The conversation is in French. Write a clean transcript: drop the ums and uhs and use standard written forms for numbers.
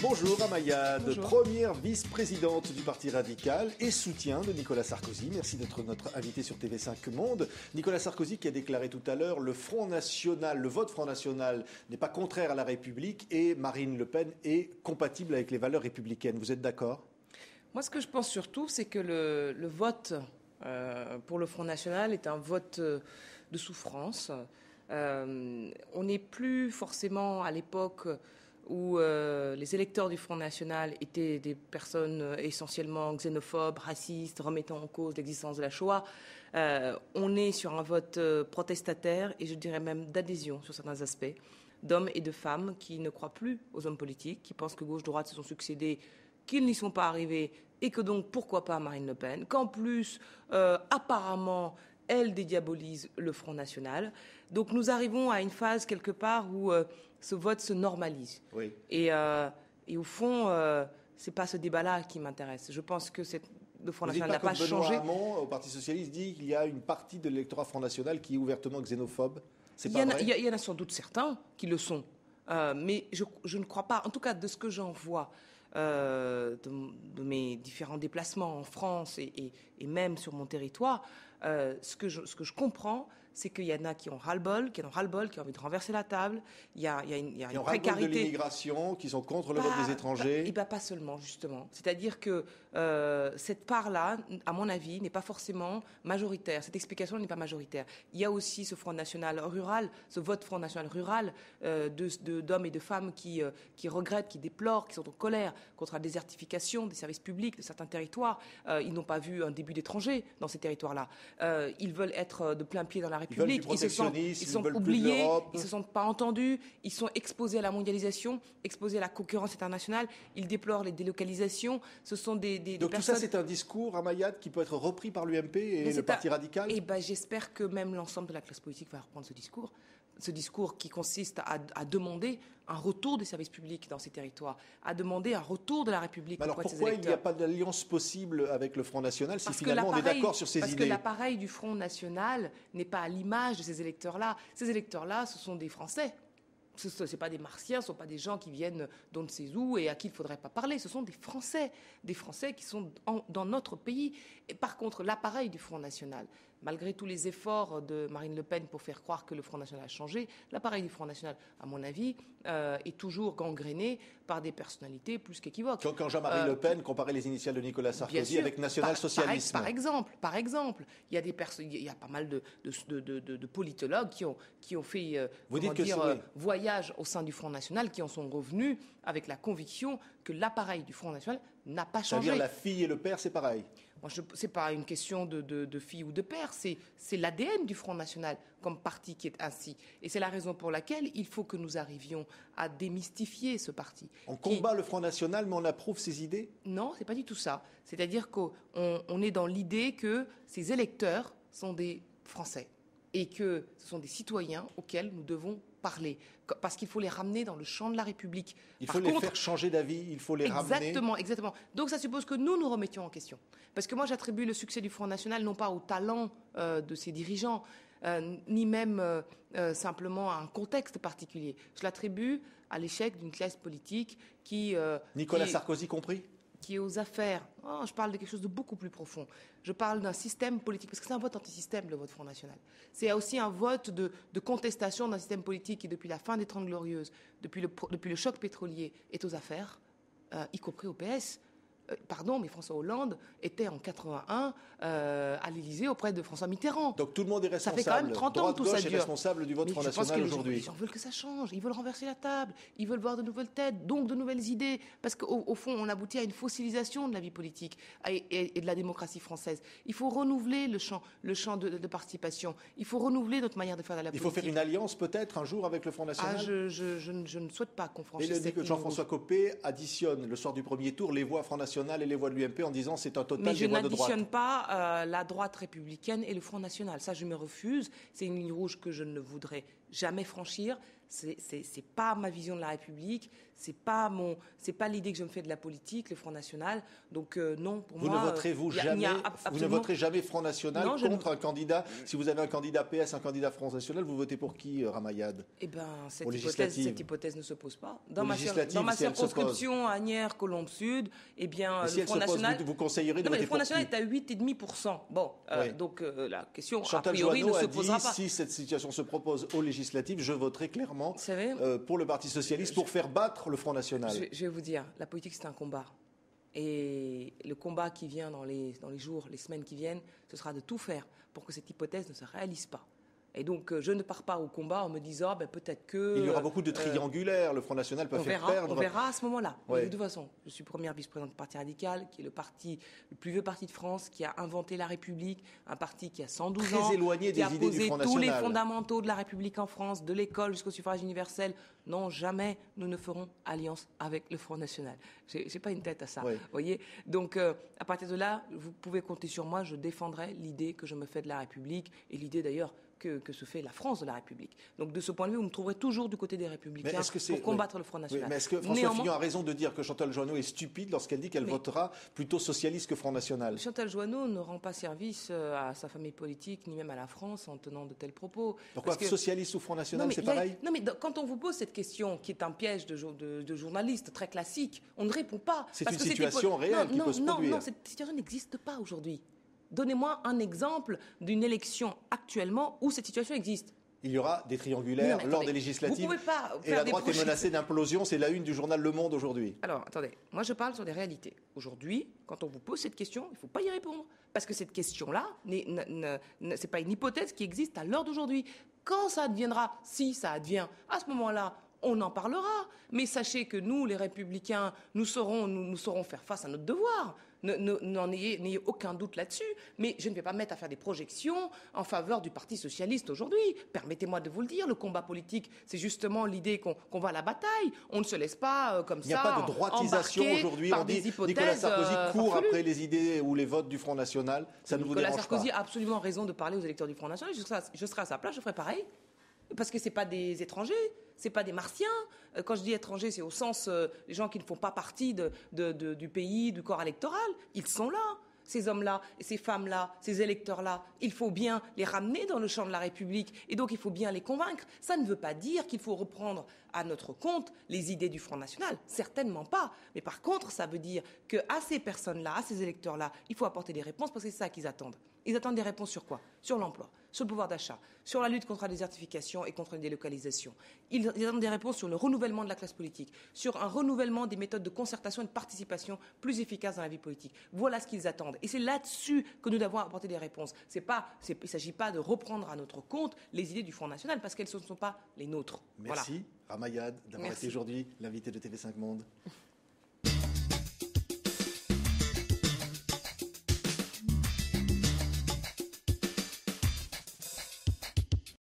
Bonjour Amayad, Bonjour. Première vice-présidente du Parti radical et soutien de Nicolas Sarkozy. Merci d'être notre invité sur TV5 Monde. Nicolas Sarkozy qui a déclaré tout à l'heure le Front National, le vote Front National n'est pas contraire à la République et Marine Le Pen est compatible avec les valeurs républicaines. Vous êtes d'accord ? Moi, ce que je pense surtout, c'est que le vote pour le Front National est un vote de souffrance. On n'est plus forcément à l'époque où les électeurs du Front National étaient des personnes essentiellement xénophobes, racistes, remettant en cause l'existence de la Shoah. On est sur un vote protestataire et je dirais même d'adhésion sur certains aspects, d'hommes et de femmes qui ne croient plus aux hommes politiques, qui pensent que gauche-droite se sont succédés, qu'ils n'y sont pas arrivés et que donc pourquoi pas Marine Le Pen, qu'en plus apparemment elle dédiabolise le Front National. Donc nous arrivons à une phase quelque part où ce vote se normalise. Oui. Et au fond, c'est pas ce débat-là qui m'intéresse. Je pense que le Front National n'a pas changé. Benoît Hamon, au Parti Socialiste, dit qu'il y a une partie de l'électorat Front National qui est ouvertement xénophobe. C'est pas vrai ? Il y en a sans doute certains qui le sont. Mais je ne crois pas, en tout cas de ce que j'en vois, de mes différents déplacements en France et même sur mon territoire, ce que je comprends, c'est qu'il y en a qui ont ras-le-bol, qui ont envie de renverser la table. Il y a une précarité. De l'immigration, qui sont contre le vote des étrangers. Et pas seulement, justement. C'est-à-dire que cette part-là, à mon avis, n'est pas forcément majoritaire. Cette explication n'est pas majoritaire. Il y a aussi ce Front National rural, ce vote Front National rural d'hommes et de femmes qui regrettent, qui déplorent, qui sont en colère contre la désertification des services publics de certains territoires. Ils n'ont pas vu un début d'étrangers dans ces territoires-là. Ils veulent être de plein pied dans la République. Ils se sont oubliés, ils ne se sont pas entendus, ils sont exposés à la mondialisation, exposés à la concurrence internationale, ils déplorent les délocalisations. Ce sont des Donc personnes... tout ça, c'est un discours, Amayad, qui peut être repris par l'UMP et le Parti radical ? J'espère que même l'ensemble de la classe politique va reprendre ce discours qui consiste à demander un retour des services publics dans ces territoires, à demander un retour de la République. Alors pourquoi il n'y a pas d'alliance possible avec le Front National si finalement on est d'accord sur ces idées ? Parce que l'appareil du Front National n'est pas à l'image de ces électeurs-là. Ces électeurs-là, ce sont des Français. Ce ne sont pas des Martiens, ce ne sont pas des gens qui viennent d'on ne sait où et à qui il ne faudrait pas parler. Ce sont des Français qui sont dans notre pays. Et par contre, l'appareil du Front National, malgré tous les efforts de Marine Le Pen pour faire croire que le Front National a changé, l'appareil du Front National, à mon avis, est toujours gangréné par des personnalités plus qu'équivoques. Quand Jean-Marie Le Pen comparait les initiales de Nicolas Sarkozy avec national-socialisme. Par exemple, il y a pas mal de politologues qui ont fait voyage au sein du Front National, qui en sont revenus avec la conviction que l'appareil du Front National n'a pas changé. C'est-à-dire la fille et le père, c'est pareil. Ce n'est pas une question de fille ou de père, c'est l'ADN du Front National comme parti qui est ainsi. Et c'est la raison pour laquelle il faut que nous arrivions à démystifier ce parti. On combat le Front National, mais on approuve ses idées ? Non, ce n'est pas du tout ça. C'est-à-dire qu'on est dans l'idée que ces électeurs sont des Français et que ce sont des citoyens auxquels nous devons parler, parce qu'il faut les ramener dans le champ de la République. Il faut les faire changer d'avis, il faut les ramener. Exactement. Donc ça suppose que nous remettions en question. Parce que moi, j'attribue le succès du Front National non pas au talent de ses dirigeants, ni même simplement à un contexte particulier. Je l'attribue à l'échec d'une classe politique qui... Nicolas Sarkozy compris ? Qui est aux affaires. Oh, je parle de quelque chose de beaucoup plus profond. Je parle d'un système politique, parce que c'est un vote anti-système, le vote Front National. C'est aussi un vote de contestation d'un système politique qui, depuis la fin des Trente Glorieuses, depuis le choc pétrolier, est aux affaires, y compris au PS. Mais François Hollande était en 81 à l'Élysée auprès de François Mitterrand. Donc tout le monde est responsable. Ça fait quand même 30 ans que tout ça dure. Est responsable du vote Front National aujourd'hui. Les gens veulent que ça change, ils veulent renverser la table, ils veulent voir de nouvelles têtes, donc de nouvelles idées. Parce qu'au fond, on aboutit à une fossilisation de la vie politique et de la démocratie française. Il faut renouveler le champ de participation. Il faut renouveler notre manière de faire de la politique. Il faut faire une alliance peut-être un jour avec le Front National. Je ne souhaite pas qu'on franchisse cette ligne. Jean-François Copé additionne le soir du premier tour les voix Front National et les voix de l'UMP en disant c'est un total des voix de droite. Mais je n'additionne pas la droite républicaine et le Front National. Ça, je me refuse. C'est une ligne rouge que je ne voudrais jamais franchir. C'est pas ma vision de la République, c'est pas l'idée que je me fais de la politique, le Front National. Donc non, pour moi, ne voterez jamais Front National contre un candidat. Si vous avez un candidat PS, un candidat Front National, vous votez pour qui, Ramayad? Eh bien, cette hypothèse ne se pose pas. Dans ma circonscription, Asnières, Colombes Sud, eh bien, le Front National, vous conseillerez de voter pour qui? Le Front National est à 8,5%. Bon, donc la question Chantal a priori Joanneau ne se posera pas. Si cette situation se propose aux législatives, je voterai clairement pour le Parti socialiste pour faire battre le Front National. Je vais vous dire, la politique c'est un combat. Et le combat qui vient dans les jours, les semaines qui viennent, ce sera de tout faire pour que cette hypothèse ne se réalise pas. Et donc, je ne pars pas au combat en me disant, peut-être que... Il y aura beaucoup de triangulaires, le Front National peut faire perdre... On verra à ce moment-là. Ouais. De toute façon, je suis première vice-présidente du Parti radical, qui est le plus vieux parti de France, qui a inventé la République, un parti qui a 112 ans, éloigné qui a des idées du Front posé tous les National. fondamentaux de la République en France, de l'école jusqu'au suffrage universel. Non, jamais nous ne ferons alliance avec le Front National. J'ai pas une tête à ça, ouais. Voyez. Donc, à partir de là, vous pouvez compter sur moi, je défendrai l'idée que je me fais de la République, et l'idée d'ailleurs que se fait la France de la République. Donc de ce point de vue, vous me trouverez toujours du côté des Républicains pour combattre le Front National. Oui, mais est-ce que François Fillon a raison de dire que Chantal Joanneau est stupide lorsqu'elle dit qu'elle votera plutôt socialiste que Front National? Chantal Joanneau ne rend pas service à sa famille politique, ni même à la France, en tenant de tels propos. Pourquoi socialiste ou Front National, c'est pareil? Non, mais quand on vous pose cette question, qui est un piège de journaliste très classique, on ne répond pas. C'est une situation réelle qui peut se produire. Non, cette situation n'existe pas aujourd'hui. Donnez-moi un exemple d'une élection actuellement où cette situation existe. Il y aura des triangulaires lors des législatives. Vous pouvez pas et la droite est menacée d'implosion. C'est la une du journal Le Monde aujourd'hui. Alors, attendez. Moi, je parle sur des réalités. Aujourd'hui, quand on vous pose cette question, il ne faut pas y répondre. Parce que cette question-là, c'est pas une hypothèse qui existe à l'heure d'aujourd'hui. Quand ça adviendra, si ça advient, à ce moment-là, on en parlera. Mais sachez que nous, les Républicains, nous saurons faire face à notre devoir. N'ayez aucun doute là-dessus, mais je ne vais pas me mettre à faire des projections en faveur du Parti socialiste aujourd'hui. Permettez-moi de vous le dire, le combat politique, c'est justement l'idée qu'on va à la bataille. On ne se laisse pas comme ça. Il n'y a pas de droitisation aujourd'hui. On dit Nicolas Sarkozy court après les idées ou les votes du Front National. Ça ne vous dérange pas? Nicolas Sarkozy a absolument raison de parler aux électeurs du Front National. Je serai à sa place, je ferai pareil. Parce que ce n'est pas des étrangers, ce n'est pas des martiens. Quand je dis étrangers, c'est au sens des gens qui ne font pas partie du pays, du corps électoral. Ils sont là, ces hommes-là, et ces femmes-là, ces électeurs-là. Il faut bien les ramener dans le champ de la République et donc il faut bien les convaincre. Ça ne veut pas dire qu'il faut reprendre à notre compte les idées du Front National, certainement pas. Mais par contre, ça veut dire qu'à ces personnes-là, à ces électeurs-là, il faut apporter des réponses parce que c'est ça qu'ils attendent. Ils attendent des réponses sur quoi? Sur l'emploi, sur le pouvoir d'achat, sur la lutte contre la désertification et contre la délocalisation. Ils attendent des réponses sur le renouvellement de la classe politique, sur un renouvellement des méthodes de concertation et de participation plus efficaces dans la vie politique. Voilà ce qu'ils attendent. Et c'est là-dessus que nous devons apporter des réponses. Il ne s'agit pas de reprendre à notre compte les idées du Front National parce qu'elles ne sont pas les nôtres. Merci, Ramayad, d'avoir été aujourd'hui l'invité de TV5 Monde.